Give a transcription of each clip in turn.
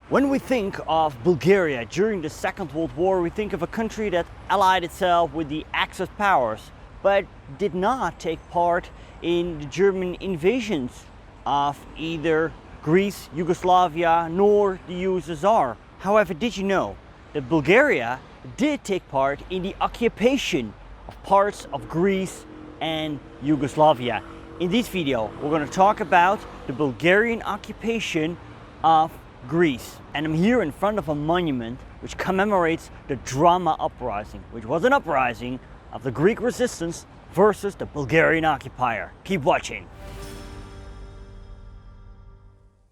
When we think of Bulgaria during the Second World War, we think of a country that allied itself with the Axis powers, but did not take part in the German invasions of either Greece, Yugoslavia, nor the USSR. However, did you know that Bulgaria did take part in the occupation of parts of Greece and Yugoslavia? In this video, we're going to talk about the Bulgarian occupation of Greece. And I'm here in front of a monument which commemorates the Drama Uprising, which was an uprising of the Greek resistance versus the Bulgarian occupier. Keep watching.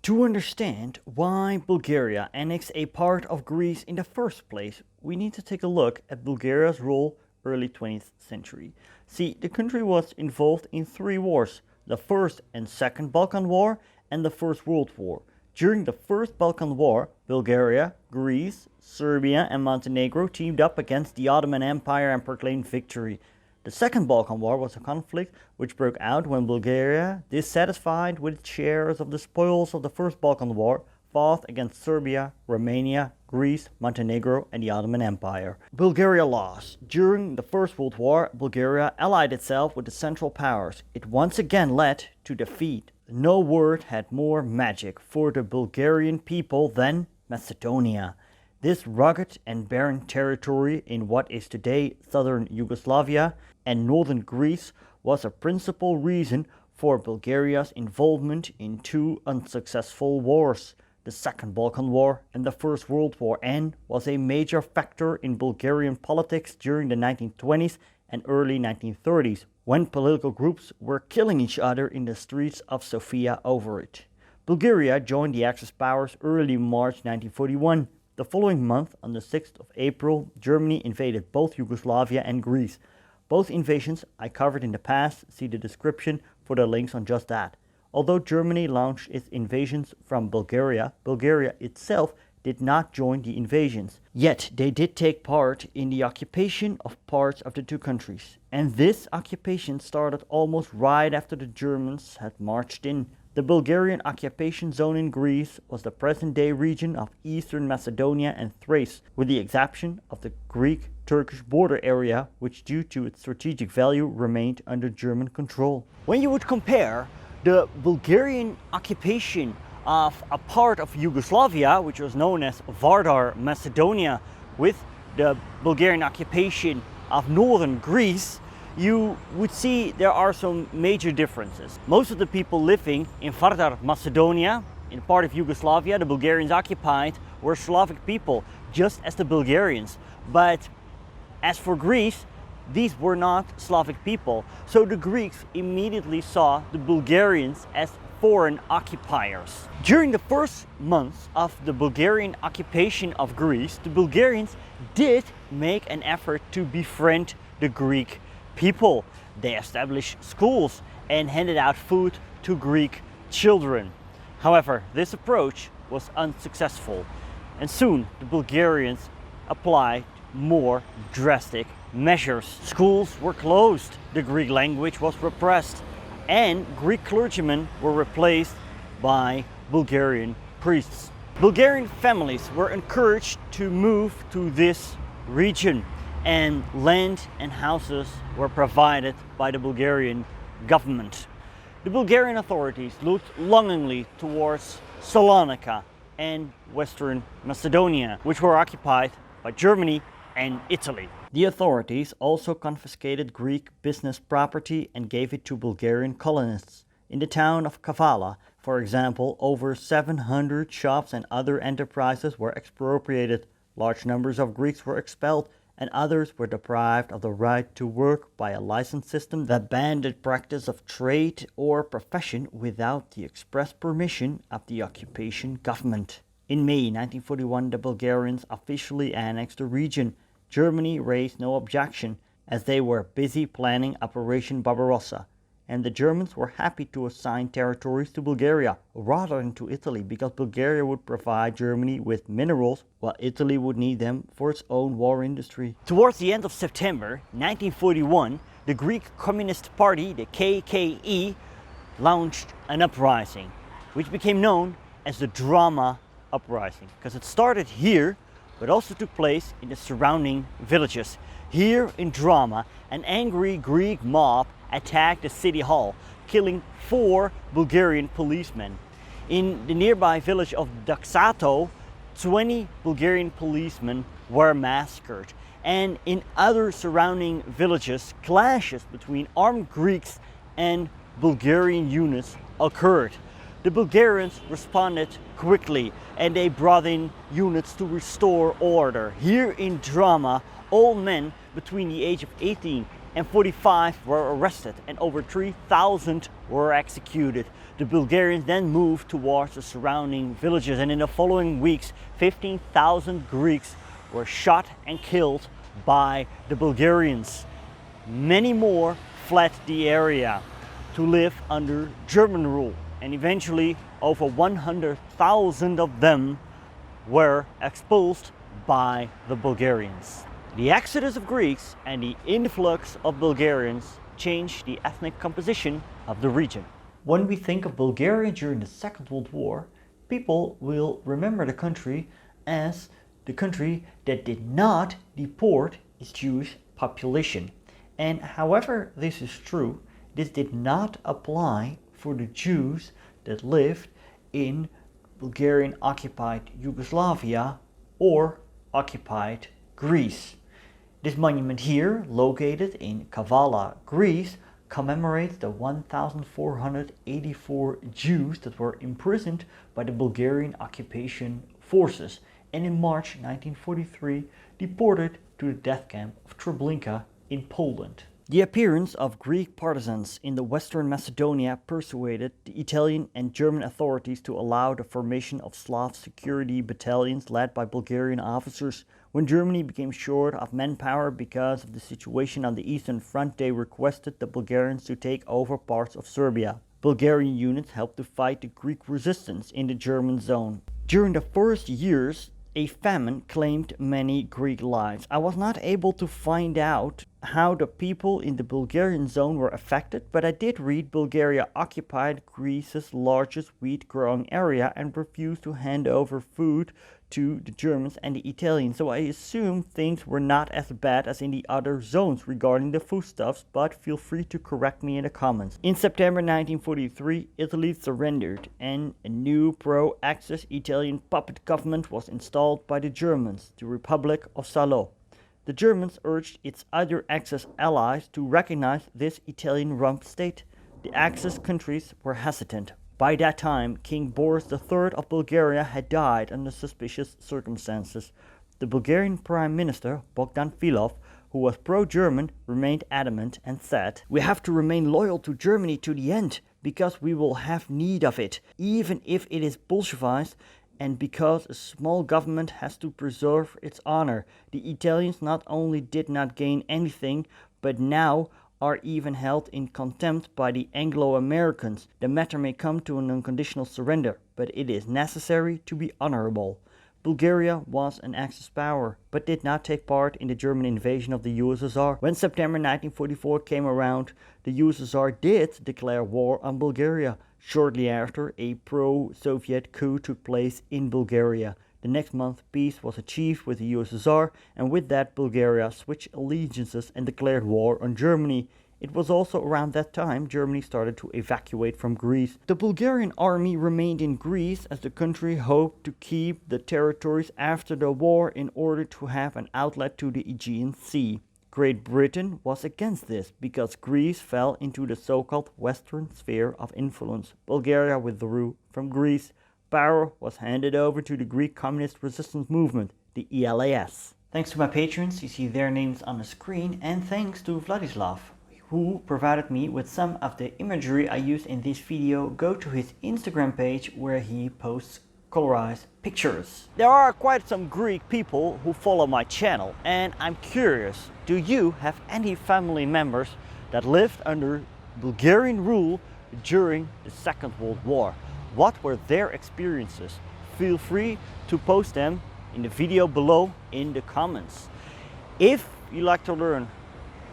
To understand why Bulgaria annexed a part of Greece in the first place, we need to take a look at Bulgaria's role early 20th century. See, the country was involved in three wars: the First and Second Balkan War and the First World War. During the First Balkan War, Bulgaria, Greece, Serbia and Montenegro teamed up against the Ottoman Empire and proclaimed victory. The Second Balkan War was a conflict which broke out when Bulgaria, dissatisfied with its shares of the spoils of the First Balkan War, fought against Serbia, Romania, Greece, Montenegro and the Ottoman Empire. Bulgaria lost. During the First World War, Bulgaria allied itself with the Central Powers. It once again led to defeat. No word had more magic for the Bulgarian people than Macedonia. This rugged and barren territory in what is today southern Yugoslavia and northern Greece was a principal reason for Bulgaria's involvement in two unsuccessful wars, the Second Balkan War and the First World War, and was a major factor in Bulgarian politics during the 1920s and early 1930s, when political groups were killing each other in the streets of Sofia over it. Bulgaria joined the Axis powers early March 1941. The following month, on the 6th of April, Germany invaded both Yugoslavia and Greece. Both invasions I covered in the past. See the description for the links on just that. Although Germany launched its invasions from Bulgaria, Bulgaria itself did not join the invasions. Yet they did take part in the occupation of parts of the two countries. And this occupation started almost right after the Germans had marched in. The Bulgarian occupation zone in Greece was the present-day region of eastern Macedonia and Thrace, with the exception of the Greek-Turkish border area, which due to its strategic value remained under German control. When you would compare the Bulgarian occupation of a part of Yugoslavia, which was known as Vardar, Macedonia, with the Bulgarian occupation of northern Greece, you would see there are some major differences. Most of the people living in Vardar, Macedonia, in part of Yugoslavia, the Bulgarians occupied, were Slavic people, just as the Bulgarians. But as for Greece, these were not Slavic people. So the Greeks immediately saw the Bulgarians as foreign occupiers. During the first months of the Bulgarian occupation of Greece, the Bulgarians did make an effort to befriend the Greek people. They established schools and handed out food to Greek children. However, this approach was unsuccessful, and soon the Bulgarians applied more drastic measures. Schools were closed, the Greek language was repressed, and Greek clergymen were replaced by Bulgarian priests. Bulgarian families were encouraged to move to this region, and land and houses were provided by the Bulgarian government. The Bulgarian authorities looked longingly towards Salonika and Western Macedonia, which were occupied by Germany and Italy. The authorities also confiscated Greek business property and gave it to Bulgarian colonists. In the town of Kavala, for example, over 700 shops and other enterprises were expropriated. Large numbers of Greeks were expelled, and others were deprived of the right to work by a license system that banned the practice of trade or profession without the express permission of the occupation government. In May 1941, the Bulgarians officially annexed the region. Germany raised no objection, as they were busy planning Operation Barbarossa, and the Germans were happy to assign territories to Bulgaria rather than to Italy, because Bulgaria would provide Germany with minerals while Italy would need them for its own war industry. Towards the end of September 1941, the Greek Communist Party, the KKE, launched an uprising, which became known as the Drama Uprising, because it started here but also took place in the surrounding villages. Here in Drama, an angry Greek mob attacked the city hall, killing 4 Bulgarian policemen. In the nearby village of Doxato, 20 Bulgarian policemen were massacred. And in other surrounding villages, clashes between armed Greeks and Bulgarian units occurred. The Bulgarians responded quickly and they brought in units to restore order. Here in Drama, all men between the age of 18 and 45 were arrested and over 3,000 were executed. The Bulgarians then moved towards the surrounding villages, and in the following weeks 15,000 Greeks were shot and killed by the Bulgarians. Many more fled the area to live under German rule, and eventually over 100,000 of them were expulsed by the Bulgarians. The exodus of Greeks and the influx of Bulgarians changed the ethnic composition of the region. When we think of Bulgaria during the Second World War, people will remember the country as the country that did not deport its Jewish population. And however this is true, this did not apply for the Jews that lived in Bulgarian occupied Yugoslavia or occupied Greece. This monument here, located in Kavala, Greece, commemorates the 1,484 Jews that were imprisoned by the Bulgarian occupation forces and in March 1943 deported to the death camp of Treblinka in Poland. The appearance of Greek partisans in the Western Macedonia persuaded the Italian and German authorities to allow the formation of Slav security battalions led by Bulgarian officers. When Germany became short of manpower because of the situation on the Eastern Front, they requested the Bulgarians to take over parts of Serbia. Bulgarian units helped to fight the Greek resistance in the German zone. During the first years, a famine claimed many Greek lives. I was not able to find out how the people in the Bulgarian zone were affected, but I did read Bulgaria occupied Greece's largest wheat growing area and refused to hand over food to the Germans and the Italians, so I assume things were not as bad as in the other zones regarding the foodstuffs, but feel free to correct me in the comments. In September 1943, Italy surrendered and a new pro-Axis Italian puppet government was installed by the Germans, the Republic of Salo. The Germans urged its other Axis allies to recognize this Italian rump state. The Axis countries were hesitant. By that time, King Boris III of Bulgaria had died under suspicious circumstances. The Bulgarian Prime Minister, Bogdan Filov, who was pro-German, remained adamant and said, "We have to remain loyal to Germany to the end, because we will have need of it, even if it is Bolshevized, and because a small government has to preserve its honor. The Italians not only did not gain anything, but now are even held in contempt by the Anglo-Americans. The matter may come to an unconditional surrender, but it is necessary to be honorable." Bulgaria was an Axis power, but did not take part in the German invasion of the USSR. When September 1944 came around, the USSR did declare war on Bulgaria. Shortly after, a pro-Soviet coup took place in Bulgaria. The next month, peace was achieved with the USSR, and with that, Bulgaria switched allegiances and declared war on Germany. It was also around that time Germany started to evacuate from Greece. The Bulgarian army remained in Greece as the country hoped to keep the territories after the war in order to have an outlet to the Aegean Sea. Great Britain was against this because Greece fell into the so-called Western sphere of influence. Bulgaria withdrew from Greece. Power was handed over to the Greek Communist Resistance Movement, the ELAS. Thanks to my patrons, you see their names on the screen, and thanks to Vladislav, who provided me with some of the imagery I used in this video. Go to his Instagram page where he posts colorized pictures. There are quite some Greek people who follow my channel, and I'm curious, do you have any family members that lived under Bulgarian rule during the Second World War? What were their experiences? Feel free to post them in the video below in the comments. If you like to learn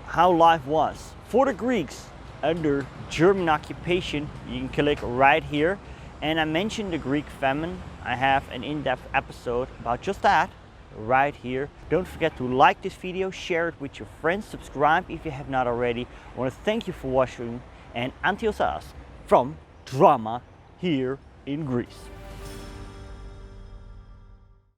how life was for the Greeks under German occupation, you can click right here. And I mentioned the Greek Famine I have an in-depth episode about just that right here. Don't forget to like this video, share it with your friends, subscribe if you have not already. I want to thank you for watching, and until us from Drama here in Greece.